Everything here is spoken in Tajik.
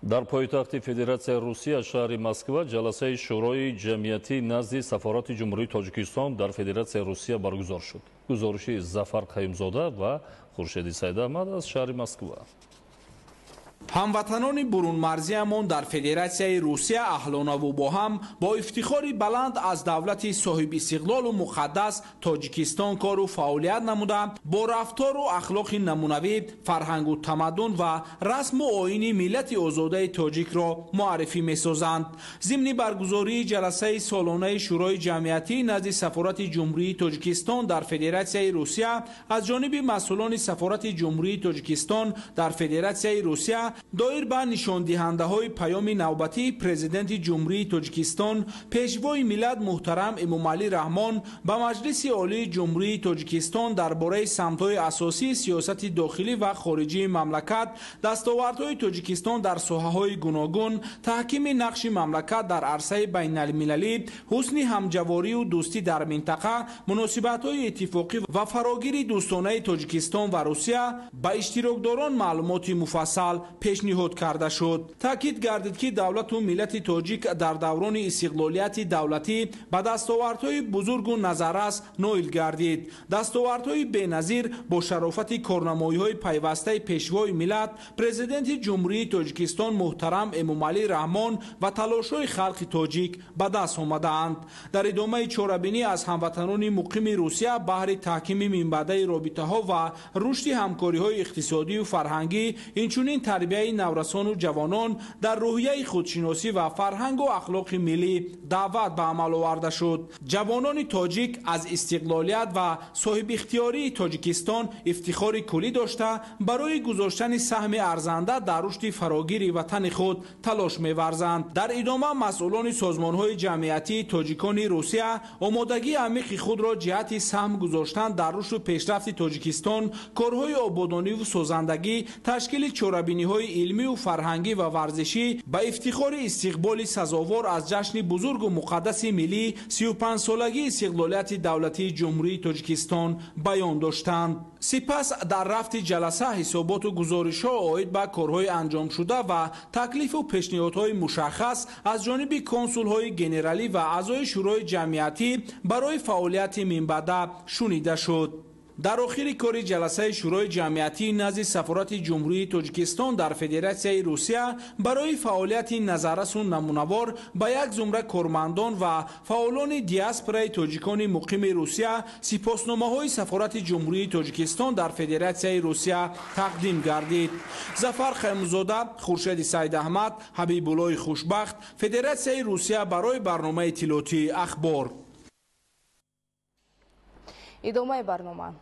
дар пойтахти Федератсияи Русия шаҳри Москва ҷаласаи шӯрои ҷамъиятии назди сафорати ҷумҳурии Тоҷикистон дар Федератсияи Русия баргузор шуд. Гузориши Зафар Қаюмзода ва Хуршеди Сайдаҳмад аз шаҳри Москва. ҳамватанони бурунмарзиямон дар Федератсияи Русия аҳлонаву бо ҳам бо ифтихори баланд аз давлати соҳибистиқлолу муқаддас Тоҷикистон кору фаъолият намуда, бо рафтору ахлоқи намунавӣ, фарҳангу тамаддун ва расму оини миллати озодаи тоҷикро муаррифӣ месозанд. Зимни баргузории ҷаласаи солонаи шӯрои ҷамъиятии назди сафорати ҷумҳурии Тоҷикистон дар Федератсияи Русия аз ҷониби масъулони сафорати ҷумҳурии Тоҷикистон дар Федератсияи Русия доир ба нишондиҳандаҳои паёми навбатии президенти ҷумҳурии Тоҷикистон пешвои миллат муҳтарам Эмомалӣ Раҳмон ба Маҷлиси олии ҷумҳурии Тоҷикистон дар бораи самтҳои асосии сиёсати дохилӣ ва хориҷии мамлакат, дастовардҳои Тоҷикистон дар соҳаҳои гуногун, таҳкими нақши мамлакат дар арсаи байналмилалӣ, ҳусни ҳамҷаворию дӯстӣ дар минтақа, муносибатҳои иттифоқӣ ва фарогири дӯстонаи Тоҷикистон ва Русия ба иштирокдорон маълумоти муфассал пешниҳод карда шуд. Таъкид гардид ки давлату миллати тоҷик дар даврони истиқлолияти давлатӣ ба дастовардҳои бузургу назаррас ноил гардид. Дастовардҳои беназир бо шарофати корнамоиҳои пайвастаи пешвои миллат, президенти ҷумҳурии Тоҷикистон муҳтарам Эмомалӣ Раҳмон ва талошҳои халқи тоҷик ба даст омадаанд. Дар идомаи чорабинӣ аз ҳамватанони муқими Русия баҳри таҳкими минбаъдаи робитаҳо ва рушди ҳамкориҳои иқтисодию фарҳангӣ, инчунин тарбияи наврасону ҷавонон дар рӯҳияи худшиносӣ ва фарҳангу ахлоқи миллӣ даъват ба амал оварда шуд. Ҷавонони тоҷик аз истиқлолият ва соҳибихтиёрии Тоҷикистон ифтихори куллӣ дошта, барои гузоштани саҳми арзанда дар рушди фарогири ватани худ талош меварзанд. Дар идома масъулони созмонҳои ҷамъиятии тоҷикони Русия омодагии амиқи худро ҷиҳати саҳм гузоштан дар рушду пешрафти Тоҷикистон, корҳои ободониву созандагӣ, ташкили чорабиниҳои илмию фарҳангӣ ва варзишӣ ба ифтихори истиқболи сазовор аз ҷашни бузургу муқаддаси миллӣ 35-солагии истиқлолияти давлатии ҷумҳурии Тоҷикистон баён доштанд. Сипас дар рафти ҷаласа ҳисоботу гузоришҳо оид ба корҳои анҷомшуда ва таклифу пешниҳодҳои мушаххас аз ҷониби консулҳои генералӣ ва аъзои шӯрои ҷамъиятӣ барои фаъолияти минбаъда шунида шуд. дар охири кори ҷаласаи шӯрои ҷамъиятии назди сафорати ҷумҳурии Тоҷикистон дар Федератсияи Русия барои фаъолияти назаррасу намунавор ба як зумра кормандон ва фаъолони диаспораи тоҷикони муқими Русия сипосномаҳои сафорати ҷумҳурии Тоҷикистон дар Федератсияи Русия тақдим гардид. Зафар Қаюмзода, Хуршеди Сайдаҳмад, Ҳабибуллои Хушбахт, Федератсияи Русия барои барномаи иттилоотии ахбор. идомаи барнома